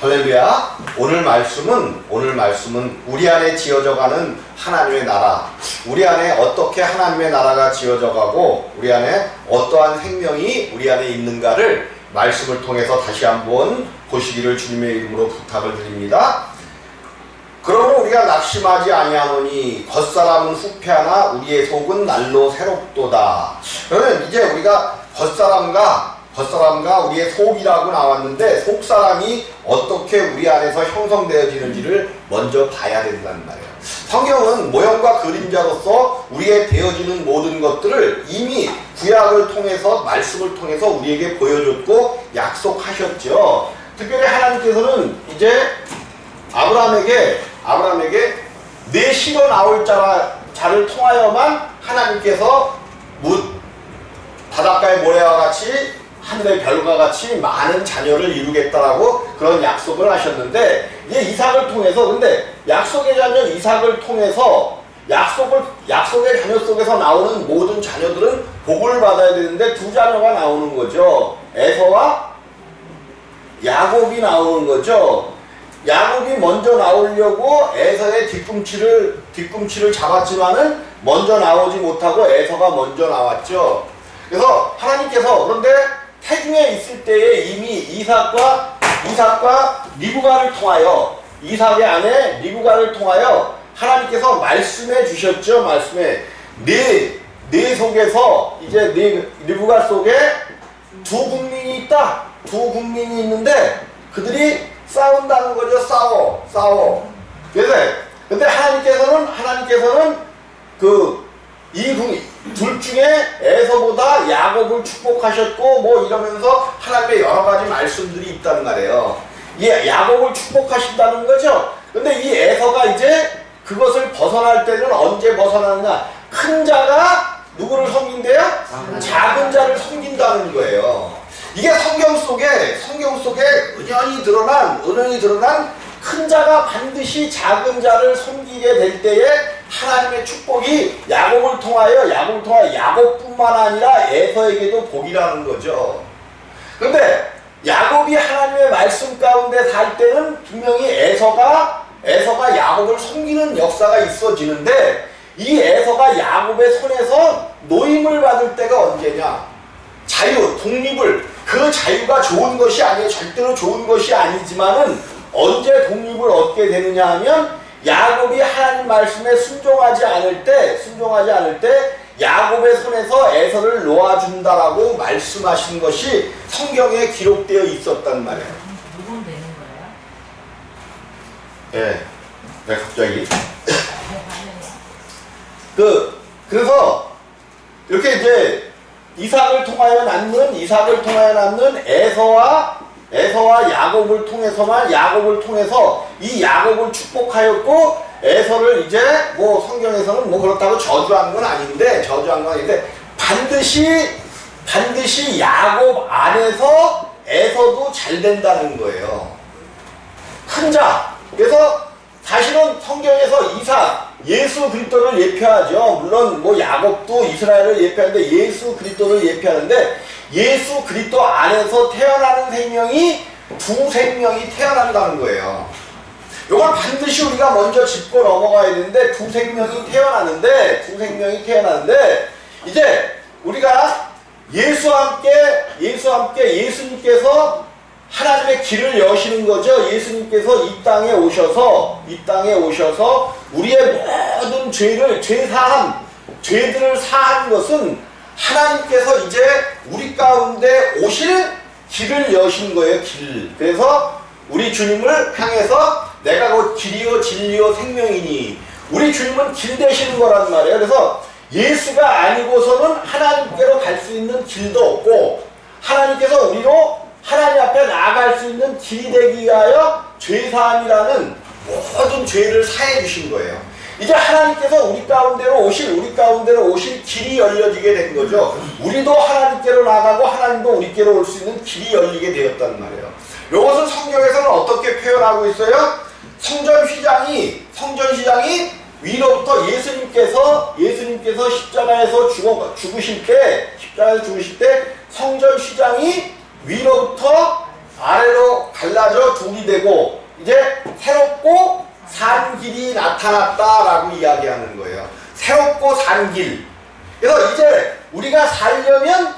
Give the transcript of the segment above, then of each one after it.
할렐루야. 오늘 말씀은 우리 안에 지어져가는 하나님의 나라, 우리 안에 어떻게 하나님의 나라가 지어져가고 우리 안에 어떠한 생명이 우리 안에 있는가를 말씀을 통해서 다시 한번 보시기를 주님의 이름으로 부탁을 드립니다. 그러므로 우리가 낙심하지 아니하노니 겉사람은 후패하나 우리의 속은 날로 새롭도다. 그러면 이제 우리가 겉사람과 우리의 속이라고 나왔는데 속사람이 어떻게 우리 안에서 형성되어지는지를 먼저 봐야 된다는 말이에요. 성경은 모형과 그림자로서 우리의 되어지는 모든 것들을 이미 구약을 통해서 말씀을 통해서 우리에게 보여줬고 약속하셨죠. 특별히 하나님께서는 이제 아브라함에게 내 씨로 나올 자를 통하여만 하나님께서 바닷가의 모래와 같이 하늘의 별과 같이 많은 자녀를 이루겠다라고 그런 약속을 하셨는데, 이제 이삭을 통해서, 근데 약속의 자녀 이삭을 통해서 약속의 자녀 속에서 나오는 모든 자녀들은 복을 받아야 되는데 두 자녀가 나오는 거죠. 에서와 야곱이 나오는 거죠. 야곱이 먼저 나오려고 에서의 뒤꿈치를 잡았지만은 먼저 나오지 못하고 에서가 먼저 나왔죠. 그래서 하나님께서 그런데 태중에 있을 때에 이미 이삭과 리브가를 통하여, 이삭의 아내 리브가를 통하여 하나님께서 말씀해 주셨죠. 말씀에 네 속에서 이제 리브가 속에 두 국민이 있다. 두 국민이 있는데 그들이 싸운다는 거죠. 싸워. 근데 하나님께서는 이 둘 중에 에서보다 야곱을 축복하셨고 뭐 이러면서 하나님의 여러 가지 말씀들이 있단 말이에요. 야곱을 축복하신다는 거죠. 근데 이 에서가 이제 그것을 벗어날 때는 언제 벗어나느냐? 큰 자가 누구를 섬긴대요? 작은 자를 섬긴다는 거예요. 이게 성경 속에 은연히 드러난 큰 자가 반드시 작은 자를 섬기게 될 때에 하나님의 축복이 야곱을 통하여 야곱뿐만 아니라 에서에게도 복이라는 거죠. 그런데 야곱이 하나님의 말씀 가운데 살 때는 분명히 에서가 야곱을 섬기는 역사가 있어지는데, 이 에서가 야곱의 손에서 노임을 받을 때가 언제냐? 독립을, 그 자유가 좋은 것이 아니에요. 절대로 좋은 것이 아니지만은 언제 독립을 얻게 되느냐 하면 야곱이 하나님 말씀에 순종하지 않을 때 야곱의 손에서 에서를 놓아준다라고 말씀하신 것이 성경에 기록되어 있었단 말이에요. 누군 되는 거예요? 네, 갑자기. 그래서 이렇게 이제 이삭을 통하여 낳는 에서와 야곱을 통해서 이 야곱을 축복하였고, 에서를 이제 뭐 성경에서는 뭐 그렇다고 저주한 건 아닌데 반드시 야곱 안에서 에서도 잘 된다는 거예요. 큰 자. 그래서 사실은 성경에서 예수 그리스도를 예표하죠. 물론 뭐 야곱도 이스라엘을 예표하는데 예수 그리스도를 예표하는데, 예수 그리스도 안에서 태어나는 생명이 두 생명이 태어난다는 거예요. 이걸 반드시 우리가 먼저 짚고 넘어가야 되는데, 두 생명이 태어나는데 이제 우리가 예수와 함께 예수님께서 하나님의 길을 여시는 거죠. 예수님께서 이 땅에 오셔서 우리의 모든 죄들을 사한 것은 하나님께서 이제 우리 가운데 오실 길을 여신 거예요. 길. 그래서 우리 주님을 향해서 내가 곧 길이요 진리요 생명이니, 우리 주님은 길 되시는 거란 말이에요. 그래서 예수가 아니고서는 하나님께로 갈 수 있는 길도 없고, 하나님께서 우리로 하나님 앞에 나아갈 수 있는 길이 되기 위하여 죄사함이라는 모든 죄를 사해 주신 거예요. 이제 하나님께서 우리 가운데로 오실 길이 열려지게 된 거죠. 우리도 하나님께로 나가고 하나님도 우리께로 올 수 있는 길이 열리게 되었단 말이에요. 이것을 성경에서는 어떻게 표현하고 있어요? 성전휘장이 위로부터 예수님께서 십자가에서 죽으실 때 성전휘장이 위로부터 아래로 갈라 하나죠. 둘이 되고 이제 새롭고 산 길이 나타났다라고 이야기하는 거예요. 새롭고 산 길. 그래서 이제 우리가 살려면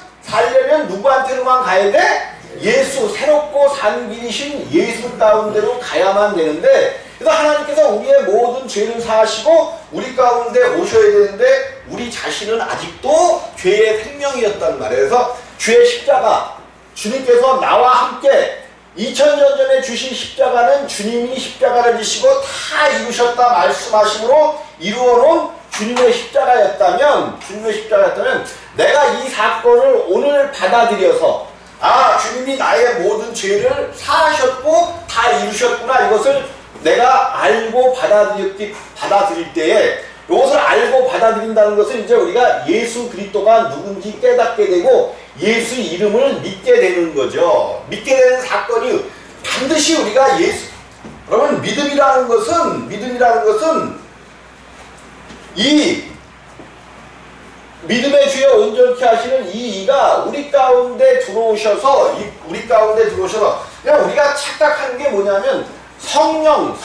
누구한테로만 가야 돼? 예수, 새롭고 산 길이신 예수 가운데로 가야만 되는데, 그래서 하나님께서 우리의 모든 죄를 사하시고 우리 가운데 오셔야 되는데 우리 자신은 아직도 죄의 생명이었단 말이에요. 그래서 주의 십자가, 주님께서 나와 함께 2000년 전에 주신 십자가는 주님이 십자가를 지시고 다 이루셨다 말씀하심으로 이루어놓은 주님의 십자가였다면 내가 이 사건을 오늘 받아들여서 주님이 나의 모든 죄를 사하셨고 다 이루셨구나, 이것을 내가 알고 받아들일 때에, 이것을 알고 받아들인다는 것은 이제 우리가 예수 그리스도가 누군지 깨닫게 되고 예수 이름을 믿게 되는 거죠. 믿게 되는 사건이 반드시 우리가 여러분, 믿음이라는 것은 이 믿음의 주여 온전케 하시는 이 이가 우리 가운데 들어오셔서 그냥 우리가 착각하는 게 뭐냐면 성령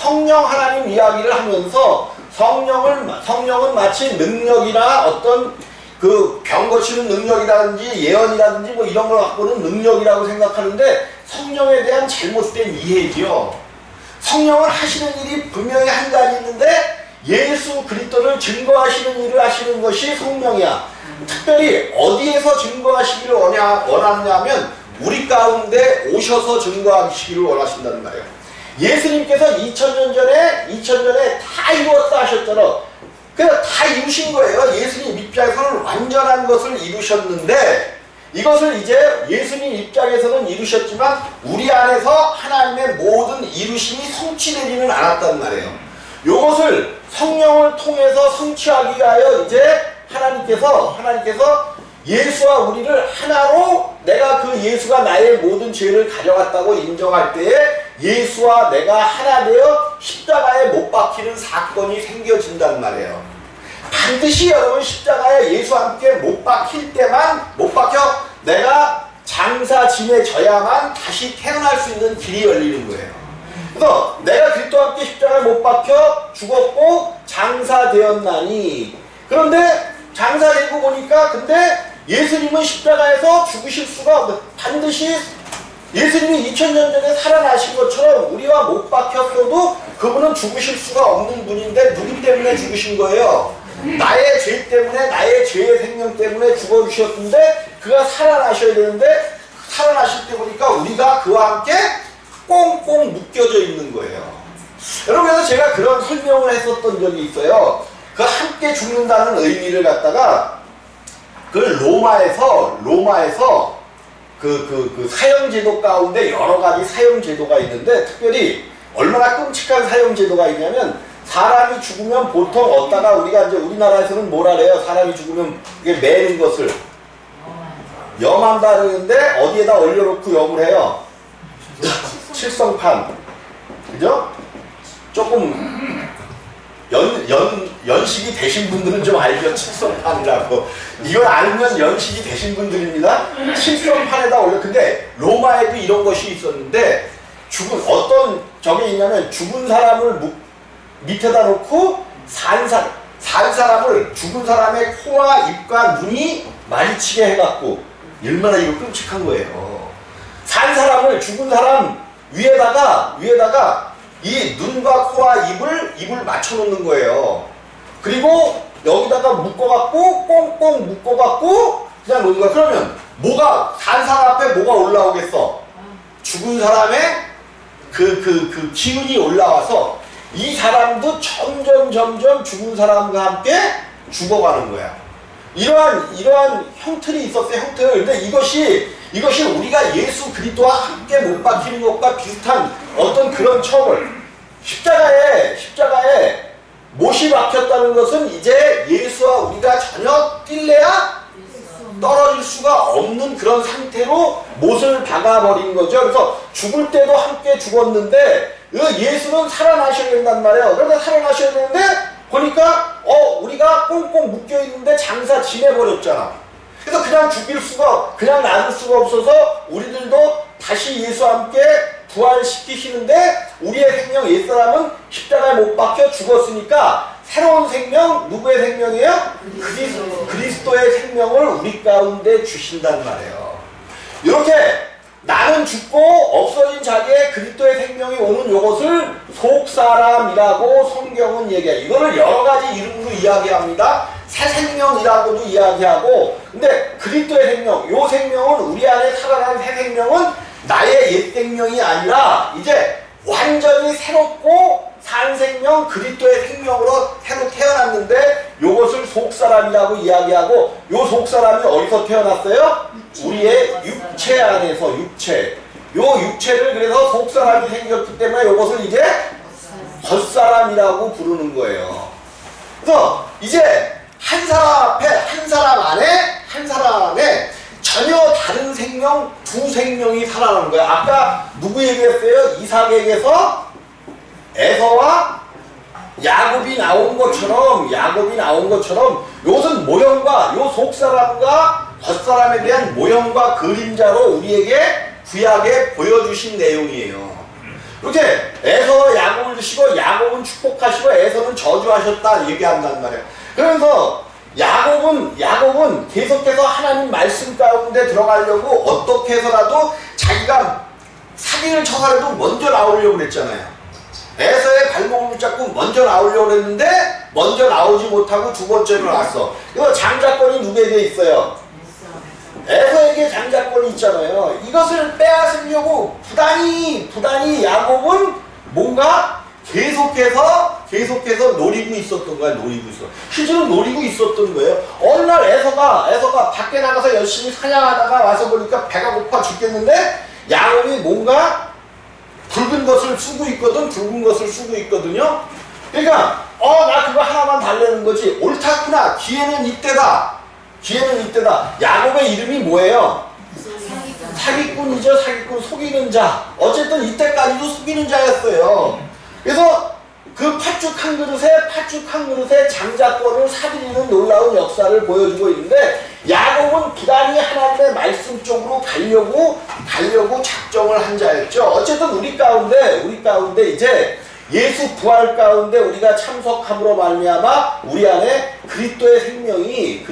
하나님 이야기를 하면서 성령은 마치 능력이나 어떤 그 병 고치는 능력이라든지 예언이라든지 뭐 이런 걸 갖고는 능력이라고 생각하는데, 성령에 대한 잘못된 이해죠. 성령은 하시는 일이 분명히 한 가지 있는데 예수 그리스도를 증거하시는 일을 하시는 것이 성령이야. 특별히 어디에서 증거하시기를 원하느냐 하면 우리 가운데 오셔서 증거하시기를 원하신다는 말이에요. 예수님께서 2000년 전에 다 이루었다 하셨잖아. 그래서 다 이루신 거예요. 예수님 입장에서는 완전한 것을 이루셨는데, 이것을 이제 예수님 입장에서는 이루셨지만 우리 안에서 하나님의 모든 이루심이 성취되지는 않았단 말이에요. 이것을 성령을 통해서 성취하기 위하여 이제 하나님께서 예수와 우리를 하나로, 내가 그 예수가 나의 모든 죄를 가져갔다고 인정할 때에 예수와 내가 하나 되어 십자가에 못 박히는 사건이 생겨진단 말이에요. 반드시 여러분, 십자가에 예수와 함께 못 박혀 내가 장사 지내져야만 다시 태어날 수 있는 길이 열리는 거예요. 그래서 내가 그리스도와 함께 십자가에 못 박혀 죽었고 장사되었나니, 그런데 장사되고 보니까 근데 예수님은 십자가에서 죽으실 수가 없는, 반드시 예수님이 2000년 전에 살아나신 것처럼 우리와 못 박혔어도 그분은 죽으실 수가 없는 분인데 누구 때문에 죽으신 거예요? 나의 죄 때문에, 나의 죄의 생명 때문에 죽어주셨는데 그가 살아나셔야 되는데, 살아나실 때 보니까 우리가 그와 함께 꽁꽁 묶여져 있는 거예요. 여러분, 그래서 제가 그런 설명을 했었던 적이 있어요. 그 함께 죽는다는 의미를 갖다가 그 로마에서 그 사형제도 가운데 여러 가지 사형제도가 있는데, 특별히 얼마나 끔찍한 사형제도가 있냐면, 사람이 죽으면 보통 어디다가 우리가 이제 우리나라에서는 뭐라 그래요? 사람이 죽으면 이게 매는 것을 염한다 그러는데 어디에다 올려놓고 염을 해요? 칠성판. 그죠? 조금 연식이 되신 분들은 좀 알죠? 칠성판이라고. 이걸 알면 연식이 되신 분들입니다. 칠성판에다 올려. 근데 로마에도 이런 것이 있었는데, 어떤 적이 있냐면 죽은 사람을 밑에다 놓고 산 사람을, 죽은 사람의 코와 입과 눈이 마주치게 해갖고, 얼마나 이거 끔찍한 거예요. 산 사람을, 죽은 사람 위에다가 이 눈과 코와 입을 맞춰놓는 거예요. 그리고 여기다가 묶어갖고 꽁꽁 묶어갖고 그냥 놓는 거야. 그러면 산 사람 앞에 뭐가 올라오겠어? 죽은 사람의 그 기운이 올라와서 이 사람도 점점 죽은 사람과 함께 죽어가는 거야. 이러한 형틀이 있었어요. 근데 이것이 우리가 예수 그리스도와 함께 못 박히는 것과 비슷한 어떤 그런 처벌. 십자가에 못이 박혔다는 것은 이제 예수와 우리가 전혀 뛸래야 떨어질 수가 없는 그런 상태로 못을 박아버린 거죠. 그래서 죽을 때도 함께 죽었는데 예수는 살아나셔야 된단 말이에요. 그러니까 살아나셔야 되는데 보니까 우리가 꽁꽁 묶여있는데 장사 지내버렸잖아. 그래서 그냥 놔둘 수가 없어서 우리들도 다시 예수와 함께 부활시키시는데 우리의 생명 옛사람은 십자가에 못 박혀 죽었으니까 새로운 생명 누구의 생명이에요? 그리스도의 생명을 우리 가운데 주신단 말이에요. 이렇게 나는 죽고 없어진 자기의 그리스도의 생명이 오는 이것을 속사람이라고 성경은 얘기해요. 이거를 여러 가지 이름으로 이야기합니다. 새 생명이라고도 이야기하고, 근데 그리스도의 생명, 요 생명은 우리 안에 살아난 새 생명은 나의 옛 생명이 아니라 이제 완전히 새롭고 산 생명, 그리스도의 생명으로 새로 태어났는데 요것을 속사람이라고 이야기하고, 요 속사람이 어디서 태어났어요? 우리의 육체 안에서, 육체. 요 육체를 그래서 속사람이 생겼기 때문에 요것을 이제 겉사람이라고 부르는 거예요. 그래서 이제 한 사람 앞에, 한 사람 안에 전혀 다른 생명, 두 생명이 살아나는 거예요. 아까 누구 얘기했어요? 이삭에게서 에서와 야곱이 나온 것처럼, 이것은 모형과, 요 속사람과 겉사람에 대한 모형과 그림자로 우리에게 구약에 보여주신 내용이에요. 이렇게 에서와 야곱을 드시고 야곱은 축복하시고 에서는 저주하셨다 얘기한단 말이에요. 그러면서 야곱은 계속해서 하나님 말씀 가운데 들어가려고 어떻게 해서라도 자기가 사기를 쳐서라도 먼저 나오려고 그랬잖아요. 에서의 발목을 붙잡고 먼저 나오려고 했는데 먼저 나오지 못하고 두 번째로 나왔어. 그래서 장자권이 누구에게 있어요? 에서에게 장자권이 있잖아요. 이것을 빼앗으려고 부단히 야곱은 뭔가 계속해서 노리고 있었던 거야. 실제로 노리고 있었던 거예요. 어느 날 에서가 밖에 나가서 열심히 사냥하다가 와서 보니까 배가 고파 죽겠는데 야곱이 뭔가 붉은 것을 쓰고 있거든요. 그러니까 나 그거 하나만 달래는 거지. 옳다구나. 기회는 이때다. 야곱의 이름이 뭐예요? 사기꾼이죠. 속이는 자. 어쨌든 이때까지도 속이는 자였어요. 그래서 그 팥죽 한 그릇에 장자권을 사들이는 놀라운 역사를 보여주고 있는데, 야곱은 부단히 하나님의 말씀 쪽으로 가려고 작정을 한 자였죠. 어쨌든 우리 가운데 이제 예수 부활 가운데 우리가 참석함으로 말미암아 우리 안에 그리스도의 생명이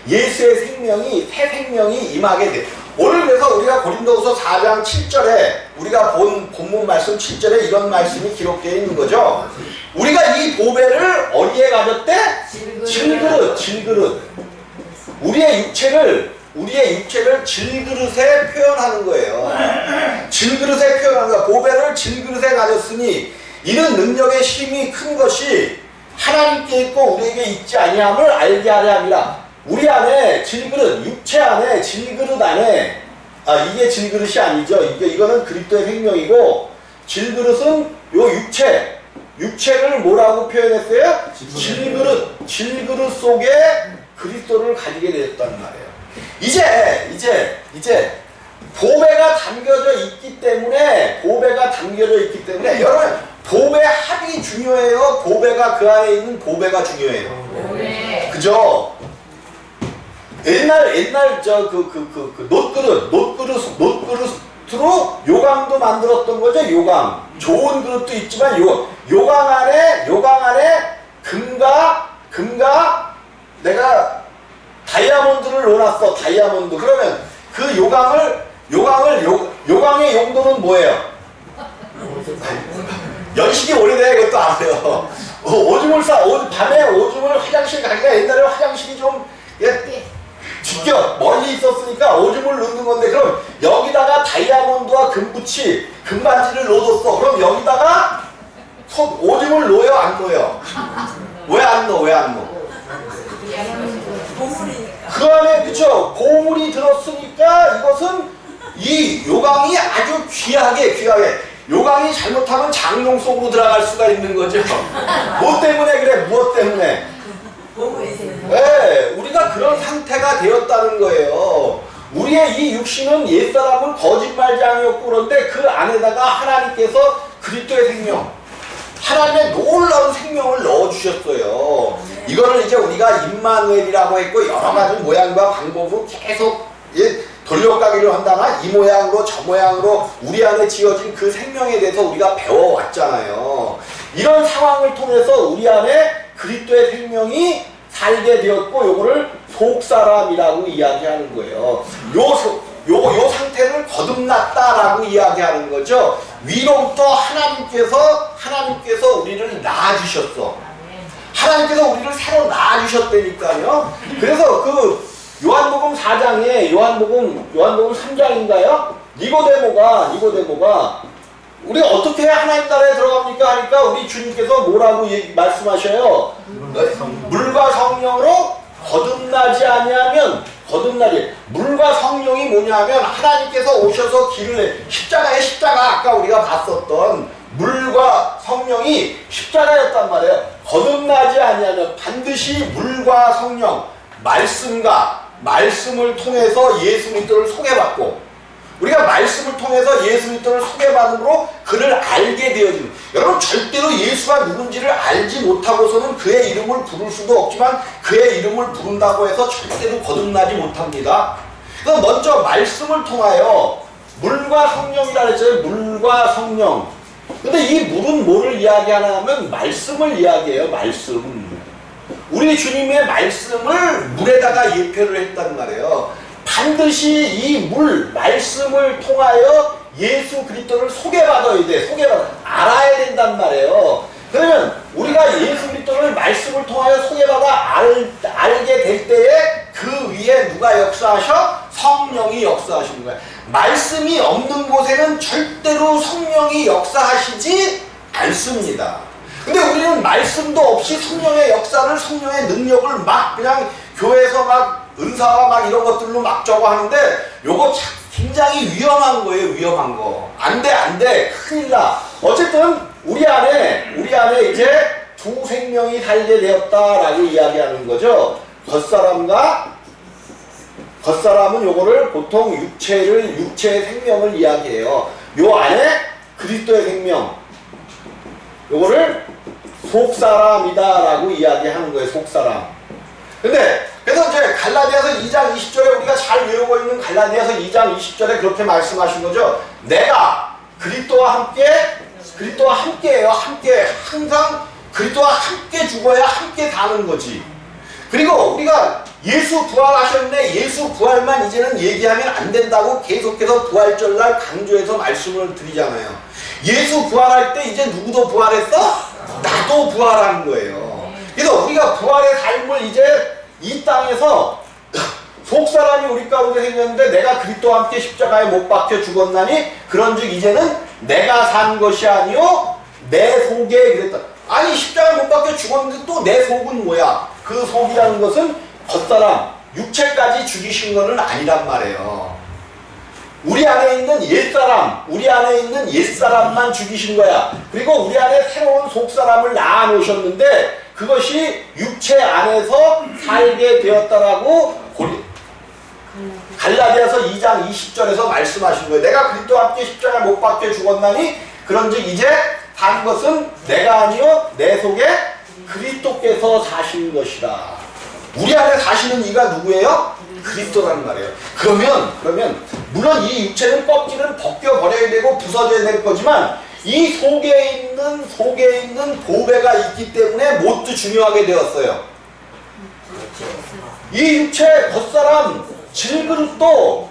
예수의 생명이, 새 생명이 임하게 돼. 오늘 그래서 우리가 고린도후서 4장 7절에 우리가 본 본문 말씀 7절에 이런 말씀이 기록되어 있는 거죠. 우리가 이 보배를 어디에 가졌대? 질그릇. 우리의 육체를 질그릇에 표현하는 거예요. 질그릇에 표현하는 거야. 보배를 질그릇에 가졌으니 이는 능력의 힘이 큰 것이 하나님께 있고 우리에게 있지 아니함을 알게 하려 함이라. 우리 안에 질그릇, 육체 안에 질그릇 안에, 이게 질그릇이 아니죠. 이거는 그리스도의 생명이고, 질그릇은 요 육체를 뭐라고 표현했어요? 질그릇 속에 그리스도를 가지게 되었다는 말이에요. 이제 보배가 담겨져 있기 때문에 여러분, 보배 합이 중요해요. 보배가 그 안에 있는 보배가 중요해요. 네. 그죠? 옛날 노트그릇으로 요강도 만들었던 거죠. 요강. 좋은 그릇도 있지만 요강 안에 금과 내가 다이아몬드를 넣어놨어. 다이아몬드. 그러면 그 요강의 용도는 뭐예요? 연식이 오래돼야 이것도 아세요. 밤에 오줌을 화장실 가기가, 옛날에 화장실이 좀 뒷곁 멀리 있었으니까 오줌을 넣는 건데, 그럼 여기다가 다이아몬드와 금반지를 넣어뒀어. 그럼 여기다가 오줌을 넣어요? 안 넣어요? 왜 안 넣어? 그 안에, 그쵸? 보물이 들었으니까 이것은 이 요강이 아주 귀하게 요강이 잘못하면 장롱 속으로 들어갈 수가 있는 거죠. 뭐 때문에 그래? 무엇 때문에? 네, 우리가 그런 상태가 되었다는 거예요. 우리의 이 육신은 옛사람은 거짓말장이었고, 그런데 그 안에다가 하나님께서 그리스도의 생명, 하나님의 놀라운 생명을 넣어주셨어요. 이거를 이제 우리가 임마누엘이라고 했고, 여러 가지 모양과 방법으로 계속 돌려가기를 한다나 이 모양으로 저 모양으로 우리 안에 지어진 그 생명에 대해서 우리가 배워왔잖아요. 이런 상황을 통해서 우리 안에 그리스도의 생명이 살게 되었고 요거를 속사람이라고 이야기하는 거예요. 요 상태를 거듭났다라고 이야기하는 거죠. 위로부터 하나님께서 우리를 낳아주셨어. 하나님께서 우리를 새로 낳아주셨다니까요. 그래서 그 요한복음 4장에 요한복음 3장인가요? 니고데모가 우리가 어떻게 해야 하나님 나라에 들어갑니까? 하니까 우리 주님께서 뭐라고 말씀하셔요? 물과 성령으로 거듭나지 아니하면 물과 성령이 뭐냐면 하나님께서 오셔서 십자가 아까 우리가 봤었던 물과 성령이 십자가였단 말이에요. 거듭나지 아니하면 반드시 물과 성령 말씀을 통해서 예수 그리스도를 소개받고 우리가 말씀을 통해서 예수 그리스도를 소개받음으로 그를 알게 되어지는 여러분 절대로 예수가 누군지를 알지 못하고서는 그의 이름을 부를 수도 없지만 그의 이름을 부른다고 해서 절대로 거듭나지 못합니다. 그래서 먼저 말씀을 통하여 물과 성령이라 그랬잖아요. 물과 성령. 근데 이 물은 뭐를 이야기하냐면 말씀을 이야기해요. 말씀. 우리 주님의 말씀을 물에다가 예표를 했단 말이에요. 반드시 이 말씀을 통하여 예수 그리스도를 소개받아야 돼. 알아야 된단 말이에요. 그러면 우리가 예수 그리스도를 말씀을 통하여 소개받아 알게 될 때에 그 위에 누가 역사하셔? 성령이 역사하시는 거야. 말씀이 없는 곳에는 절대로 성령이 역사하시지 않습니다. 근데 우리는 말씀도 없이 성령의 역사를, 성령의 능력을 막 그냥 교회에서 막 은사와 막 이런 것들로 막 저거 하는데 요거 굉장히 위험한 거예요. 위험한 거. 안 돼. 큰일 나. 어쨌든 우리 안에 이제 두 생명이 살게 되었다라고 이야기하는 거죠. 겉사람은 요거를 보통 육체의 생명을 이야기해요. 요 안에 그리스도의 생명, 요거를 속사람이다라고 이야기하는 거예요. 속사람. 그래서 이제 갈라디아서 2장 20절에 우리가 잘 외우고 있는 갈라디아서 2장 20절에 그렇게 말씀하신 거죠. 내가 그리스도와 함께예요. 함께. 항상 그리스도와 함께 죽어야 함께 사는 거지. 그리고 우리가 예수 부활하셨네. 예수 부활만 이제는 얘기하면 안 된다고 계속해서 부활절날 강조해서 말씀을 드리잖아요. 예수 부활할 때 이제 누구도 부활했어? 나도 부활한 거예요. 그래서 우리가 부활의 삶을 이제 이 땅에서 속사람이 우리 가운데 생겼는데 내가 그리스도와 함께 십자가에 못 박혀 죽었나니 그런즉 이제는 내가 산 것이 아니요 내 속에 그랬다. 아니 십자가에 못 박혀 죽었는데 또 내 속은 뭐야? 그 속이라는 것은 겉사람, 육체까지 죽이신 거는 아니란 말이에요. 우리 안에 있는 옛사람만 죽이신 거야. 그리고 우리 안에 새로운 속사람을 낳아 놓으셨는데 그것이 육체 안에서 살게 되었다라고 갈라디아서 2장 20절에서 말씀하신 거예요. 내가 그리스도와 함께 십자가에 못 박혀 죽었나니 그런즉 이제 산 것은 내가 아니요 내 속에 그리스도께서 사신 것이라. 우리 안에 사시는 이가 누구예요? 그리스도라는 말이에요. 그러면 물론 이 육체는 껍질은 벗겨버려야 되고 부서져야 될 거지만 이 속에 있는 보배가 있기 때문에 뭣도 중요하게 되었어요. 이 육체 겉사람 질그릇도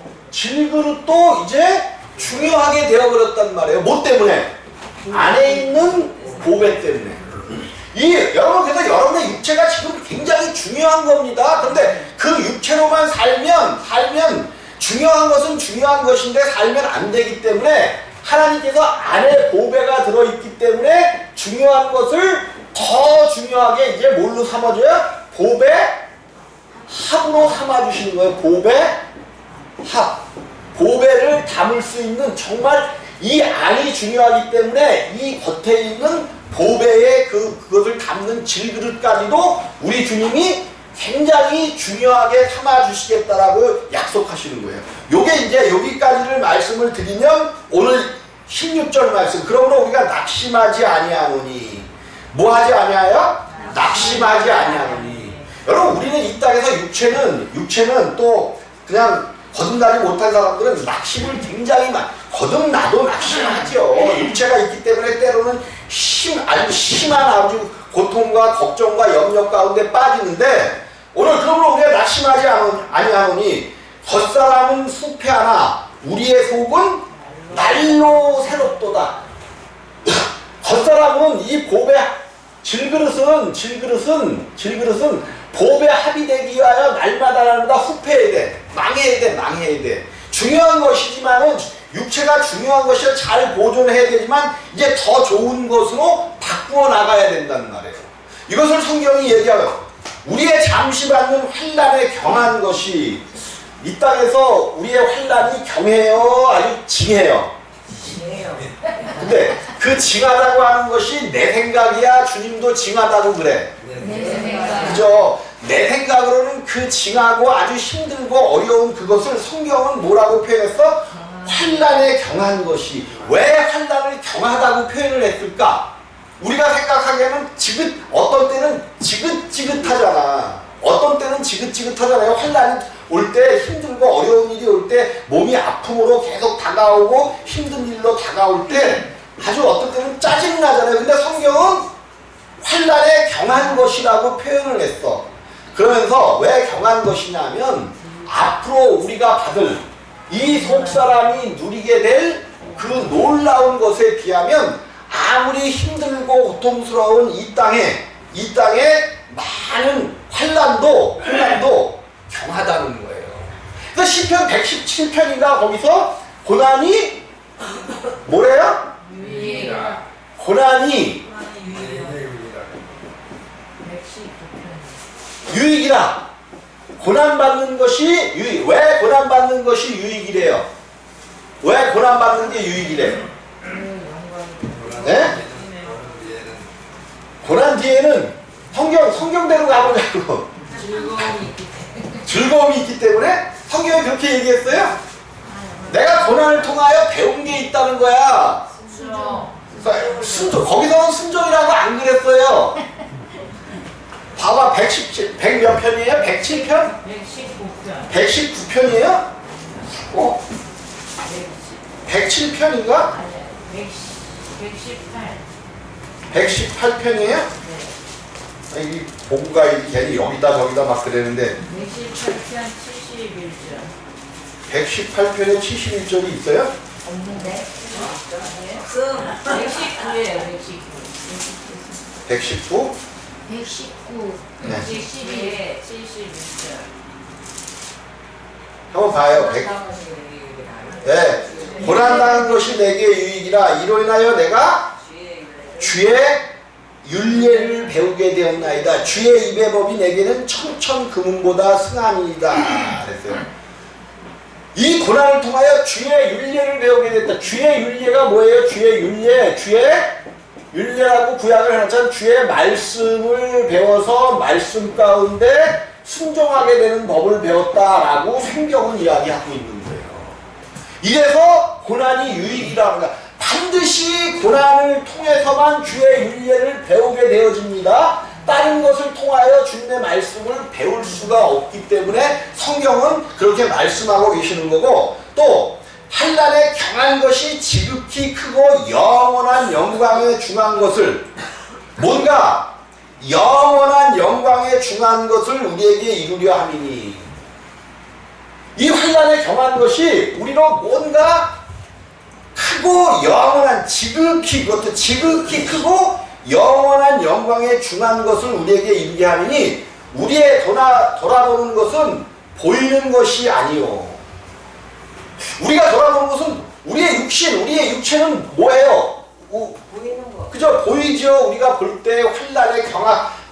이제 중요하게 되어버렸단 말이에요. 뭐 때문에? 안에 있는 보배 때문에. 여러분 그래서 여러분의 육체가 지금 굉장히 중요한 겁니다. 그런데 그 육체로만 살면 중요한 것은 중요한 것인데 살면 안 되기 때문에 하나님께서 안에 보배가 들어있기 때문에 중요한 것을 더 중요하게 이제 뭘로 삼아줘요? 보배 합으로 삼아주시는 거예요. 보배 합. 보배를 담을 수 있는 정말 이 안이 중요하기 때문에 이 겉에 있는 보배의 그것을 담는 질그릇까지도 우리 주님이 굉장히 중요하게 삼아주시겠다라고 약속하시는 거예요. 요게 이제 여기까지를 말씀을 드리면 오늘 16절 말씀. 그러므로 우리가 낙심하지 아니하노니. 뭐 하지 아니하여? 낙심하지 아니하노니. 여러분 우리는 이 땅에서 육체는 또 그냥 거듭나지 못한 사람들은 낙심을 굉장히 거듭나도 낙심하죠. 육체가 있기 때문에 때로는 아주 심한 아주 고통과 걱정과 염려 가운데 빠지는데 오늘 그러므로 우리가 낙심하지 아니하노니 겉사람은 숲에하나 우리의 속은 날로 새롭도다. 겉사람은 이 보배 질그릇은 보배 합이 되기 위하여 날마다 후패해야 돼. 망해야 돼. 중요한 것이지만은 육체가 중요한 것이라 잘 보존해야 되지만 이제 더 좋은 것으로 바꾸어 나가야 된다는 말이에요. 이것을 성경이 얘기하요. 우리의 잠시 받는 환난에 경한 것이 이 땅에서 우리의 환난이 경해요, 아주 징해요. 근데 그 징하다고 하는 것이 내 생각이야. 주님도 징하다고 그래. 그죠? 내 생각으로는 그 징하고 아주 힘들고 어려운 그것을 성경은 뭐라고 표현했어? 환난에 경한 것이. 왜 환난을 경하다고 표현을 했을까? 우리가 생각하기에는 어떤 때는 지긋지긋하잖아. 어떤 때는 지긋지긋하잖아요. 환난이 올 때, 힘들고 어려운 일이 올 때, 몸이 아픔으로 계속 다가오고 힘든 일로 다가올 때 아주 어떤 때는 짜증나잖아요. 근데 성경은 환난에 경한 것이라고 표현을 했어. 그러면서 왜 경한 것이냐면 앞으로 우리가 받을 이 속사람이 누리게 될 그 놀라운 것에 비하면 아무리 힘들고 고통스러운 이 땅에 많은 환난도 경하다는 거예요. 그래서 시편 117편인가 거기서 고난이 뭐래요? 유익이라. 고난이 유익이라. 고난받는 것이 유익. 왜 고난받는 것이 유익이래요? 왜 고난받는 게 유익이래요? 네? 고난 뒤에는 성경대로 가보자고. 즐거움이 있기 때문에 성경이 그렇게 얘기했어요. 내가 고난을 통하여 배운 게 있다는 거야. 순종. 거기서는 순종이라고 안 그랬어요. 봐봐. 100 몇 편이에요? 107편? 119편이에요? 107편인가? 118편이에요? 네. 이 보고가 괜히 여기다 저기다 막 그랬는데 118편 118편에 71절이 있어요? 없는데? 119예요. 119? 119 네. 112에 71절. 한번 봐요. 네. 고난당한 것이 내게 유익이라. 이로 인하여 내가 주의 율례를 배우게 되었나이다. 주의 입의 법이 내게는 청천 금은보다 승하니이다. 그랬어요. 이 고난을 통하여 주의 율례를 배우게 됐다. 주의 율례가 뭐예요? 주의 율례라고 구약을 해놨잖아요. 주의 말씀을 배워서 말씀 가운데 순종하게 되는 법을 배웠다라고 성경은 이야기하고 있는 거예요. 이래서 고난이 유익이라고 합니다. 반드시 고난을 통해서만 주의 율례를 배우게 되어집니다. 다른 것을 통하여 주님의 말씀을 배울 수가 없기 때문에 성경은 그렇게 말씀하고 계시는 거고, 또 환난에 경한 것이 지극히 크고 영원한 영광에 중한 것을, 뭔가 영원한 영광에 중한 것을 우리에게 이루려 함이니, 이 환난에 경한 것이 우리로 뭔가 크고 영원한, 그것도 지극히 크고 영원한 영광에 중한 것을 우리에게 이루게 하니, 우리의 돌아보는 것은 보이는 것이 아니요. 우리가 돌아보는 것은 우리의 육체는 뭐예요? 보이는 거. 그죠? 보이죠? 우리가 볼 때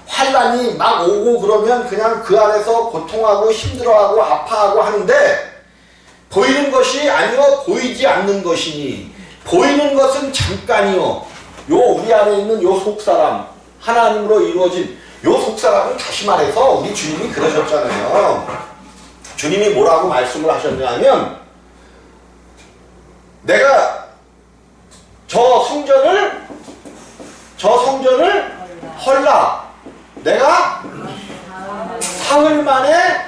환난이 막 오고 그러면 그냥 그 안에서 고통하고 힘들어하고 아파하고 하는데, 보이는 것이 아니요 보이지 않는 것이니, 보이는 것은 잠깐이요. 우리 안에 있는 요 속사람, 하나님으로 이루어진 요 속사람은, 다시 말해서 우리 주님이 그러셨잖아요. 주님이 뭐라고 말씀을 하셨냐면, 내가 저 성전을 헐라 내가 사흘 만에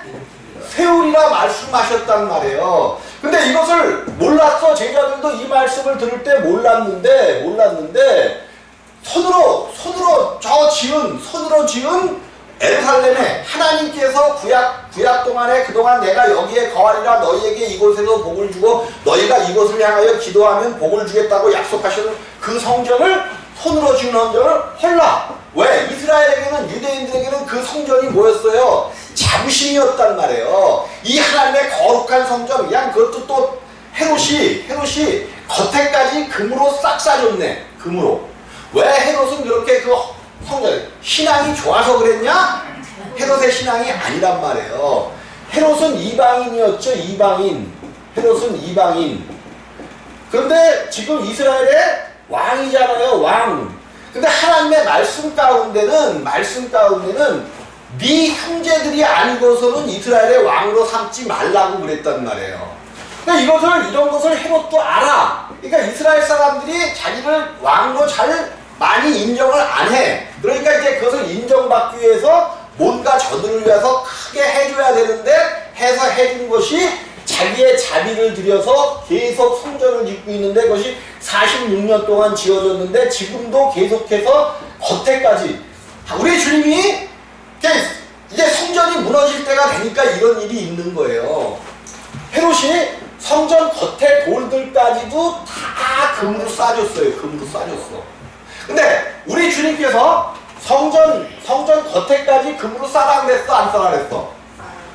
세우리라 말씀하셨단 말이에요. 근데 이것을 몰랐어. 제자들도 이 말씀을 들을 때 몰랐는데 손으로 지은 에루살렘에 하나님께서 구약 동안에 그동안 내가 여기에 거하리라 너희에게 이곳에서 복을 주고 너희가 이곳을 향하여 기도하면 복을 주겠다고 약속하시는 그 성전을 손으로 지은 성전을 헐라. 왜? 이스라엘에게는 유대인들에게는 그 성전이 뭐였어요? 자부심이었단 말이에요. 이 하나님의 거룩한 성전, 그냥 그것도 또 헤롯이 겉에까지 금으로 싹 싸줬네. 금으로. 왜 헤롯은 그렇게 그 성전, 신앙이 좋아서 그랬냐? 헤롯의 신앙이 아니란 말이에요. 헤롯은 이방인이었죠. 헤롯은 이방인. 그런데 지금 이스라엘의 왕이잖아요. 왕. 근데 하나님의 말씀 가운데는 네 형제들이 아니고서는 이스라엘의 왕으로 삼지 말라고 그랬단 말이에요. 그러니까 이런 것을 헤롯도 알아. 그러니까 이스라엘 사람들이 자기를 왕으로 많이 인정을 안 해. 그러니까 이제 그것을 인정받기 위해서 뭔가 저들을 위해서 크게 해줘야 되는데 해준 것이 자기의 자비를 들여서 계속 성전을 짓고 있는데 그것이 46년 동안 지어졌는데 지금도 계속해서 겉에까지 우리 주님이 이제 성전이 무너질 때가 되니까 이런 일이 있는 거예요. 헤롯이 성전 겉에 돌들까지도 다 금으로 싸줬어요. 근데 우리 주님께서 성전 겉에까지 금으로 싸라 그랬어? 안 싸라 그랬어?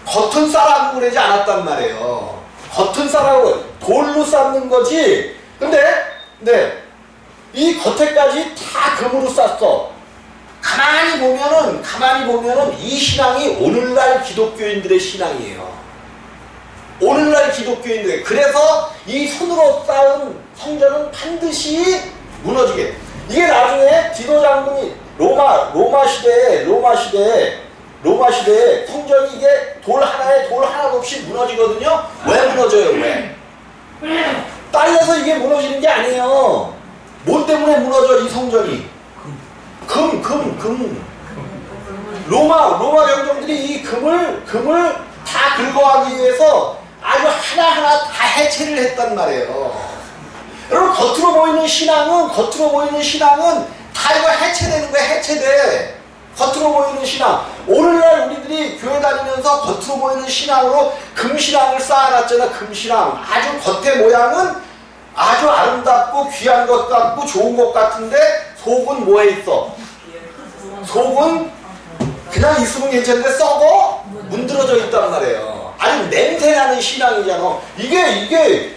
겉은 싸라고 그러지 않았단 말이에요. 겉은 싸라고 돌로 쌓는 거지. 근데 이 겉에까지 다 금으로 쌌어. 가만히 보면은 이 신앙이 오늘날 기독교인들의 신앙이에요. 오늘날 기독교인들. 그래서 이 손으로 쌓은 성전은 반드시 무너지게. 이게 나중에 지도장군이 로마 시대에 성전이 이게 돌 하나도 없이 무너지거든요. 왜 무너져요? 왜? 딸려서 이게 무너지는 게 아니에요. 뭐 때문에 무너져 이 성전이? 금. 로마 병정들이 이 금을 다 긁어가기 위해서 아주 하나하나 다 해체를 했단 말이에요. 여러분 겉으로 보이는 신앙은 다 이거 해체되는 거야. 해체돼. 겉으로 보이는 신앙. 오늘날 우리들이 교회 다니면서 겉으로 보이는 신앙으로 금신앙을 쌓아놨잖아. 금신앙. 아주 겉의 모양은 아주 아름답고 귀한 것 같고 좋은 것 같은데 속은 뭐에 있어? 속은 그냥 있으면 괜찮은데 썩어 문드러져 있단 말이에요. 아주 냄새나는 신앙이잖아. 이게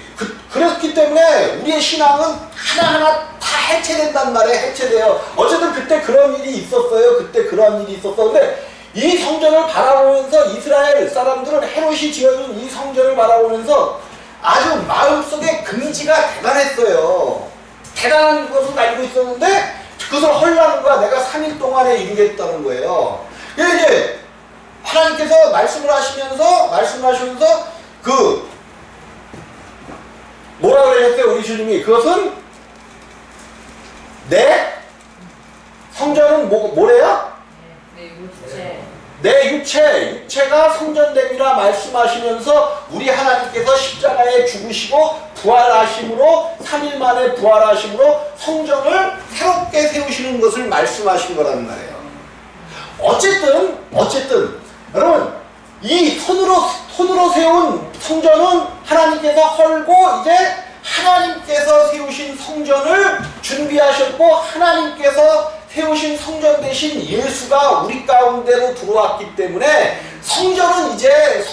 그랬기 때문에 우리의 신앙은 하나하나 다 해체된단 말이에요. 해체돼요. 어쨌든 그때 그런 일이 있었어요. 근데 이 성전을 바라보면서 이스라엘 사람들은 헤롯이 지어준 이 성전을 바라보면서 아주 마음속에 긍지가 대단했어요. 대단한 것을 가지고 있었는데 그것을 헐라는 거야. 내가 3일 동안에 이루겠다는 거예요. 그래서 이제 하나님께서 말씀을 하시면서 뭐라 그러셨어요? 우리 주님이 그것은 내 성전은 뭐래요? 내 육체가 성전됨이라 말씀하시면서 우리 하나님께서 십자가에 죽으시고 부활하심으로 3일 만에 부활하심으로 성전을 새롭게 세우시는 것을 말씀하신 거란 말이에요. 어쨌든 여러분 이 손으로 세운 성전은 하나님께서 헐고 이제 하나님께서 세우신 성전을 준비하셨고 하나님께서 세우신 성전 대신 예수가 우리 가운데로 들어왔기 때문에 성전은 이제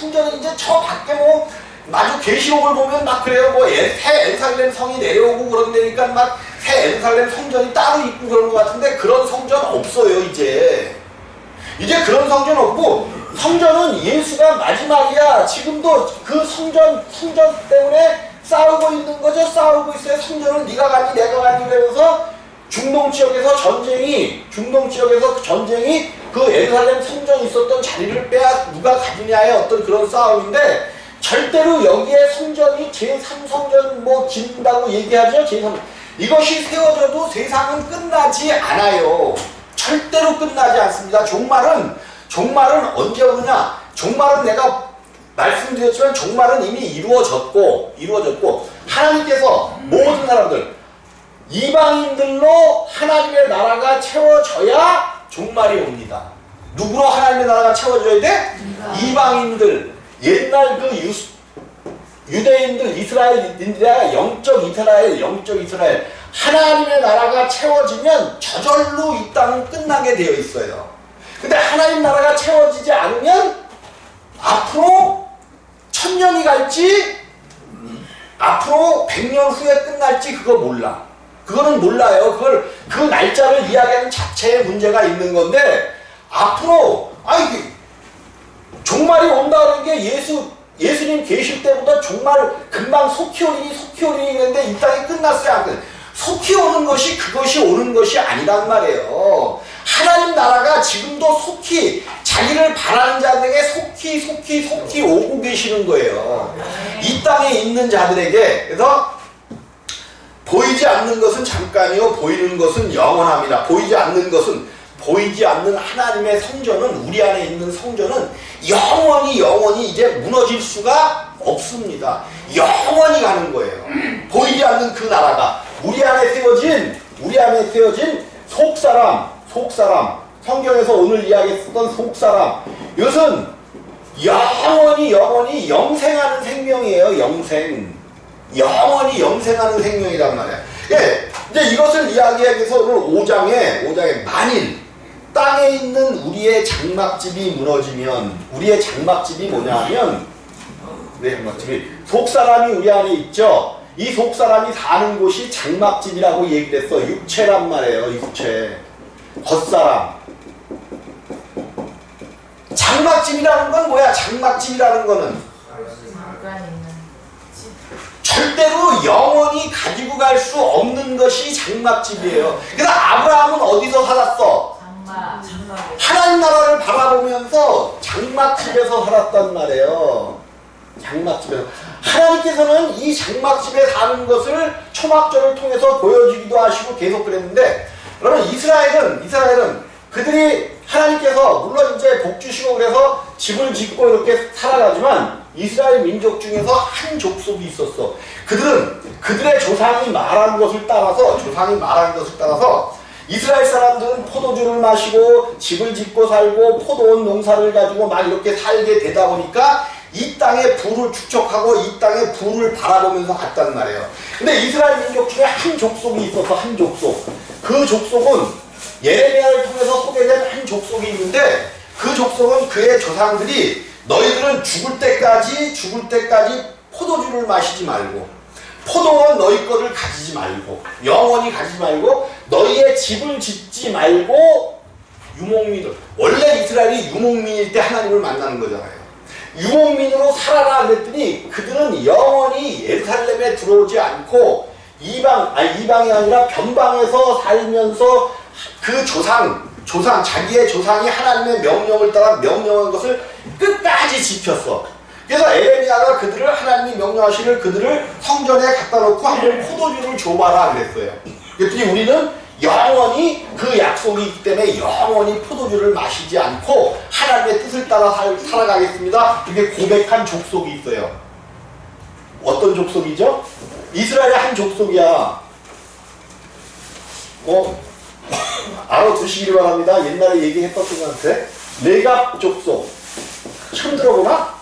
저 밖에 뭐 마주 계시록을 보면 막 그래요. 뭐 새 예루살렘 성이 내려오고 그런다니까 막 새 예루살렘 성전이 따로 있고 그런 것 같은데 그런 성전 없어요. 이제 그런 성전 없고 성전은 예수가 마지막이야. 지금도 그 성전 때문에 싸우고 있는 거죠. 싸우고 있어요. 성전은 네가 가니 내가 가니 그러면서 중동 지역에서 전쟁이 그 예루살렘 성전이 있었던 자리를 누가 가지냐의 어떤 그런 싸움인데 절대로 여기에 성전이 제3성전 뭐 짓는다고 얘기하죠. 제3 이것이 세워져도 세상은 끝나지 않아요. 절대로 끝나지 않습니다. 종말은 언제 오느냐? 종말은 내가 말씀드렸지만 종말은 이미 이루어졌고 하나님께서 모든 사람들 이방인들로 하나님의 나라가 채워져야 종말이 옵니다. 누구로 하나님의 나라가 채워져야 돼? 이방인들. 옛날 그 유대인들, 이스라엘인들의 영적 이스라엘. 하나님의 나라가 채워지면 저절로 이 땅은 끝나게 되어 있어요. 근데 하나님 나라가 채워지지 않으면 앞으로 1000년이 갈지 앞으로 100년 후에 끝날지 그거 몰라. 그거는 몰라요. 그 날짜를 이야기하는 자체에 문제가 있는 건데 앞으로 종말이 온다는 게 예수님 계실 때보다 종말 금방 속히 오리니 했는데 이 땅이 끝났어요. 속히 오는 것이 그것이 오는 것이 아니란 말이에요. 하나님 나라가 지금도 속히 자기를 바라는 자들에게 속히 오고 계시는 거예요. 이 땅에 있는 자들에게. 그래서 보이지 않는 것은 잠깐이요 보이는 것은 영원합니다. 보이지 않는 하나님의 성전은, 우리 안에 있는 성전은 영원히 이제 무너질 수가 없습니다. 영원히 가는 거예요. 보이지 않는 그 나라가 우리 안에 세워진 속사람, 성경에서 오늘 이야기했었던 속사람, 이것은 영원히 영생하는 생명이에요. 영원히 영생하는 생명이란 말이야. 예, 이제 이것을 이야기하기 위해서 오늘 5장에 만일 땅에 있는 우리의 장막집이 무너지면, 우리의 장막집이 뭐냐 하면, 우리의 장막집이 속사람이 우리 안에 있죠. 이 속사람이 사는 곳이 장막집이라고 얘기를 했어. 육체란 말이에요. 육체. 겉사람. 장막집이라는 건 뭐야? 장막집이라는 거는 절대로 영원히 가지고 갈 수 없는 것이 장막집이에요. 그래서 아브라함은 어디서 살았어? 하나님 나라를 바라보면서 장막집에서 살았단 말이에요. 장막집에서. 하나님께서는 이 장막집에 사는 것을 초막절을 통해서 보여주기도 하시고 계속 그랬는데, 그러면 이스라엘은 그들이 하나님께서 물론 이제 복 주시고 그래서 집을 짓고 이렇게 살아가지만 이스라엘 민족 중에서 한 족속이 있었어. 그들의 조상이 말한 것을 따라서 이스라엘 사람들은 포도주를 마시고 집을 짓고 살고 포도원 농사를 가지고 막 이렇게 살게 되다 보니까 이 땅의 부를 축적하고 이 땅의 부를 바라보면서 갔단 말이에요. 근데 이스라엘 민족 중에 한 족속이 있어서 한 족속. 그 족속은 예레미야를 통해서 소개된 한 족속이 있는데, 그 족속은 그의 조상들이 너희들은 죽을 때까지 포도주를 마시지 말고 포도원 너희 거를 가지지 말고 영원히 가지지 말고 너희의 집을 짓지 말고 유목민을, 원래 이스라엘이 유목민일 때 하나님을 만나는 거잖아요. 유목민으로 살아라 그랬더니 그들은 영원히 예루살렘에 들어오지 않고 이방이 아니라 변방에서 살면서 그 자기의 조상이 하나님의 명령을 따라 명령한 것을 끝까지 지켰어. 그래서 에레미야가 하나님이 명령하시는 그들을 성전에 갖다 놓고 한번 포도주를 줘봐라 그랬어요. 그랬더니 우리는 영원히 그 약속이 있기 때문에 영원히 포도주를 마시지 않고 하나님의 뜻을 따라 살아가겠습니다. 그렇게 고백한 족속이 있어요. 어떤 족속이죠? 이스라엘의 한 족속이야. 알아두시기 바랍니다. 옛날에 얘기했던 것 같아. 레갑 족속. 처음 들어보나?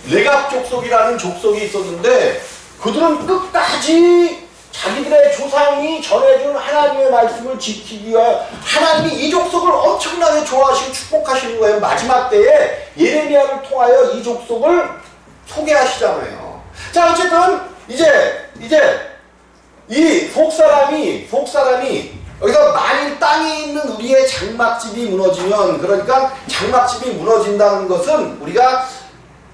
레갑 족속이라는 족속이 있었는데 그들은 끝까지 자기들의 조상이 전해준 하나님의 말씀을 지키기 위하여 하나님이 이 족속을 엄청나게 좋아하시고 축복하시는 거예요. 마지막 때에 예레미야를 통하여 이 족속을 소개하시잖아요. 자, 어쨌든 이제 이 속사람이 여기서 만일 땅에 있는 우리의 장막집이 무너지면, 그러니까 장막집이 무너진다는 것은 우리가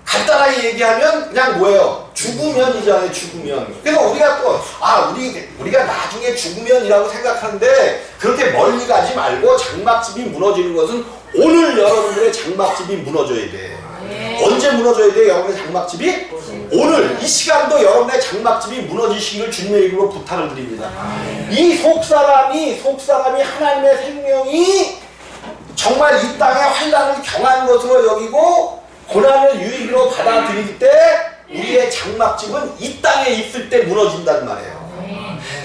간단하게 얘기하면 그냥 뭐예요? 죽으면이잖아요. 죽으면. 그래서 우리가 또 우리가 나중에 죽으면이라고 생각하는데 그렇게 멀리 가지 말고 장막집이 무너지는 것은 오늘 여러분들의 장막집이 무너져야 돼. 언제 무너져야 돼요? 여러분의 장막집이? 오늘 이 시간도 여러분의 장막집이 무너지시기를 주님의 이름으로 부탁을 드립니다. 이 속사람이 하나님의 생명이 정말 이 땅에 환난을 경한 것으로 여기고 고난을 유익으로 받아들일 때 우리의 장막집은 이 땅에 있을 때 무너진단 말이에요.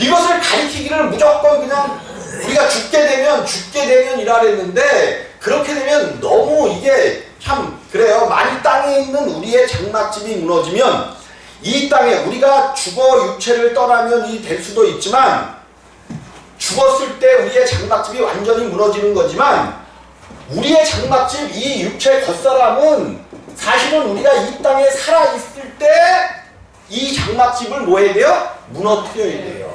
이것을 가리키기를 무조건 그냥 우리가 죽게 되면 이라 그랬는데, 그렇게 되면 너무 이게 참 그래요. 만일 땅에 있는 우리의 장막집이 무너지면 이 땅에 우리가 죽어 육체를 떠나면 이 될 수도 있지만, 죽었을 때 우리의 장막집이 완전히 무너지는 거지만, 우리의 장막집 이 육체 겉사람은 사실은 우리가 이 땅에 살아있을 때 이 장막집을 뭐 해야 돼요? 무너뜨려야 돼요.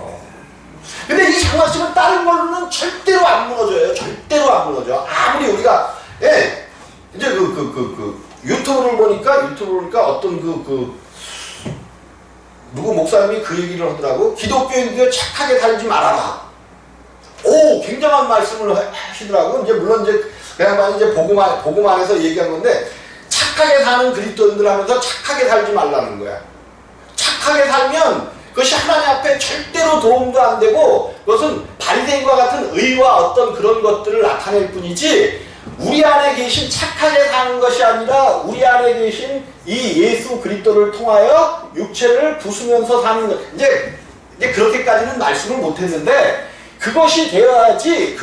근데 이 장막집은 다른 걸로는 절대로 안 무너져요. 절대로 안 무너져. 아무리 우리가, 예, 이제 유튜브를 보니까 어떤 누구 목사님이 그 얘기를 하더라고. 기독교인들 착하게 살지 말아라. 오, 굉장한 말씀을 하시더라고. 이제 물론 이제 그냥 이제 복음 안에서 얘기한 건데, 착하게 사는 그리스도인들 하면서 착하게 살지 말라는 거야. 착하게 살면 그것이 하나님 앞에 절대로 도움도 안 되고, 그것은 바리새인과 같은 의와 어떤 그런 것들을 나타낼 뿐이지, 우리 안에 계신 착하게 사는 것이 아니라 우리 안에 계신 이 예수 그리스도를 통하여 육체를 부수면서 사는 것. 이제 그렇게까지는 말씀을 못했는데, 그것이 되어야지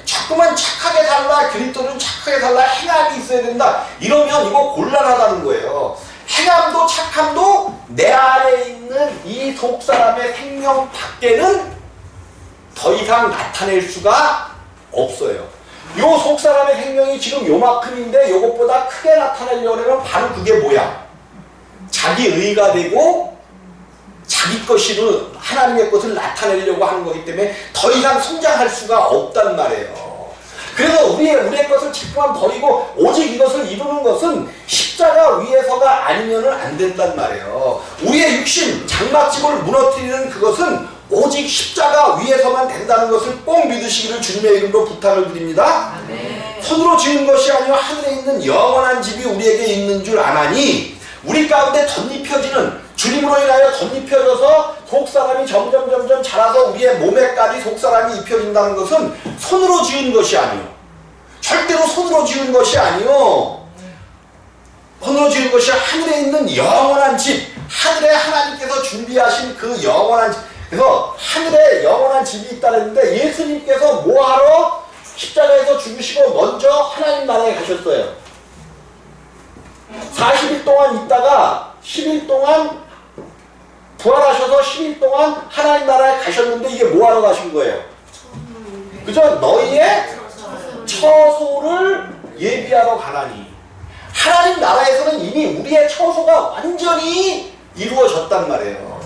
자꾸만 착하게 살라, 그리스도는 착하게 살라, 행함이 있어야 된다, 이러면 이거 곤란하다는 거예요. 행함도 착함도 내 안에 있는 이 속사람의 생명 밖에는 더 이상 나타낼 수가 없어요. 요 속사람의 생명이 지금 요만큼인데 요것보다 크게 나타내려고 하면 바로 그게 뭐야? 자기 의가 되고 자기 것이로 하나님의 것을 나타내려고 하는 거기 때문에 더 이상 성장할 수가 없단 말이에요. 그래서 우리의 것을 자꾸만 버리고 오직 이것을 이루는 것은 십자가 위에서가 아니면은 안 된단 말이에요. 우리의 육신, 장막집을 무너뜨리는 그것은 오직 십자가 위에서만 된다는 것을 꼭 믿으시기를 주님의 이름으로 부탁을 드립니다. 네. 손으로 지은 것이 아니라 하늘에 있는 영원한 집이 우리에게 있는 줄 아나니, 우리 가운데 덧입혀지는, 주님으로 인하여 덧입혀져서 속사람이 점점 자라서 우리의 몸에까지 속사람이 입혀진다는 것은 손으로 지은 것이 아니요, 절대로 손으로 지은 것이 아니요, 손으로 지은 것이 하늘에 있는 영원한 집, 하늘에 하나님께서 준비하신 그 영원한 집. 그래서 하늘에 영원한 집이 있다는데, 예수님께서 뭐하러 십자가에서 죽으시고 먼저 하나님 나라에 가셨어요. 40일 동안 있다가 10일 동안 부활하셔서 10일 동안 하나님 나라에 가셨는데, 이게 뭐하러 가신 거예요? 그죠? 너희의 처소를 예비하러 가나니. 하나님 나라에서는 이미 우리의 처소가 완전히 이루어졌단 말이에요.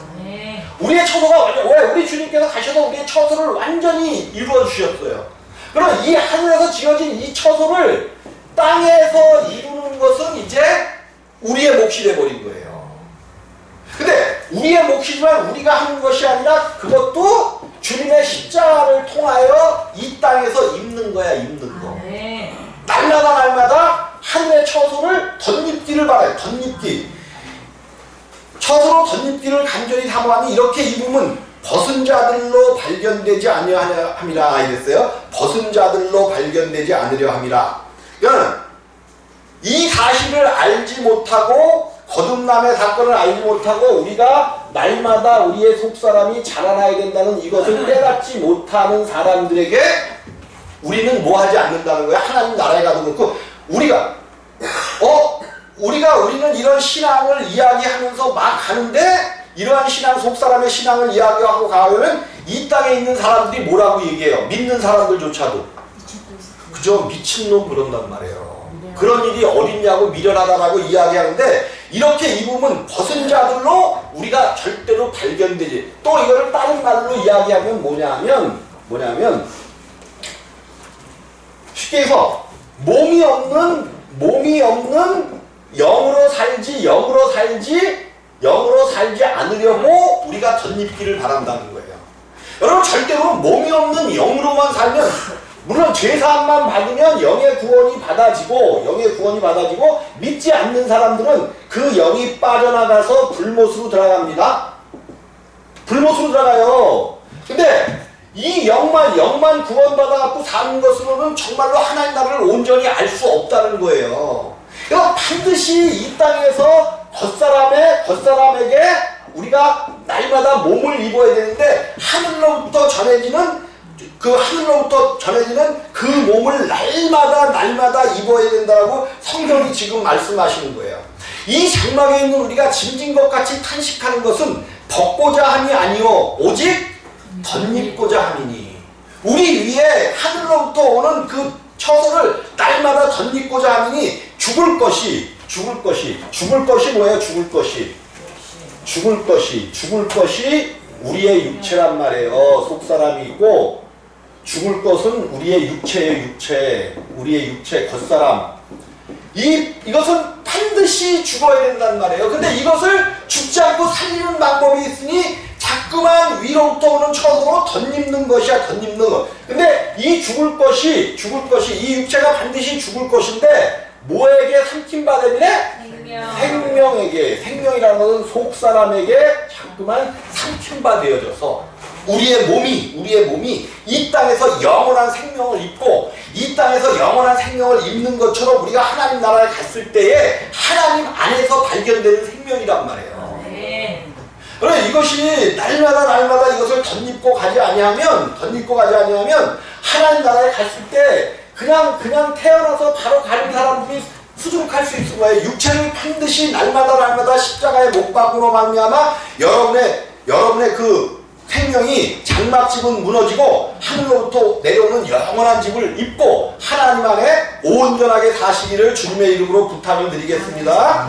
우리의 처소가 왜? 우리 주님께서 가셔서 우리의 처소를 완전히 이루어 주셨어요. 그럼 이 하늘에서 지어진 이 처소를 땅에서 이루는 것은 이제 우리의 몫이 돼버린 거예요. 근데 우리의 몫이지만 우리가 하는 것이 아니라 그것도 주님의 십자가를 통하여 이 땅에서 입는 거야, 입는 거. 날마다 하늘의 처소를 덧입기를 바라요. 덧입기. 처소로 덧입기를 간절히 사모하니 이렇게 입으면 벗은 자들로 발견되지 아니함이라 이랬어요. 벗은 자들로 발견되지 않으려 함이라. 그러니까 이 사실을 알지 못하고, 거듭남의 사건을 알지 못하고 우리가 날마다 우리의 속사람이 자라나야 된다는 이것을 깨닫지 못하는 사람들에게 우리는 뭐 하지 않는다는 거야. 하나님 나라에 가도 그렇고, 우리는 이런 신앙을 이야기하면서 막 가는데, 이러한 신앙, 속사람의 신앙을 이야기하고 가면 이 땅에 있는 사람들이 뭐라고 얘기해요? 믿는 사람들조차도. 그죠? 미친놈 그런단 말이에요. 그런 일이 어딨냐고, 미련하다라고 이야기하는데, 이렇게 입으면 벗은 자들로 우리가 절대로 발견되지. 또 이거를 다른 말로 이야기하면 뭐냐면 쉽게 해서 몸이 없는 영으로 살지 않으려고 우리가 덧입기를 바란다는 거예요. 여러분, 절대로 몸이 없는 영으로만 살면, 물론 죄사함만 받으면 영의 구원이 받아지고 믿지 않는 사람들은 그 영이 빠져나가서 불못으로 들어갑니다. 불못으로 들어가요. 근데 이 영만 구원받아갖고 사는 것으로는 정말로 하나님 나라를 온전히 알 수 없다는 거예요. 그러니까 반드시 이 땅에서 겉사람에게 우리가 날마다 몸을 입어야 되는데 하늘로부터 전해지는 그 몸을 날마다 입어야 된다고 성경이 지금 말씀하시는 거예요. 이 장막에 있는 우리가 짐진 것 같이 탄식하는 것은 벗고자 함이 아니요 오직 덧입고자 함이니, 우리 위에 하늘로부터 오는 그 처소를 날마다 덧입고자 함이니 죽을 것이 뭐예요? 죽을 것이 우리의 육체란 말이에요. 속사람이 있고 죽을 것은 우리의 우리의 육체, 겉사람. 이것은 반드시 죽어야 된다는 말이에요. 근데 이것을 죽지 않고 살리는 방법이 있으니 자꾸만 위로부터 오는 처소로 덧입는 것이야, 덧입는 것. 근데 이 죽을 것이, 이 육체가 반드시 죽을 것인데, 뭐에게 삼킴받으래? 생명이라는 것은 속사람에게 자꾸만 삼킴받아져서 우리의 몸이 이 땅에서 영원한 생명을 입고, 이 땅에서 영원한 생명을 입는 것처럼 우리가 하나님 나라에 갔을 때에 하나님 안에서 발견되는 생명이란 말이에요. 그래, 이것이 날마다 이것을 덧입고 가지 아니하면 하나님 나라에 갔을 때 그냥 태어나서 바로 가는 사람들이 수두룩할 수 있을 거예요. 육체를 반드시 날마다 십자가에 못 박으로 말미암아 여러분의 그 생명이 장막집은 무너지고 하늘로부터 내려오는 영원한 집을 입고 하나님 안에 온전하게 사시기를 주님의 이름으로 부탁을 드리겠습니다.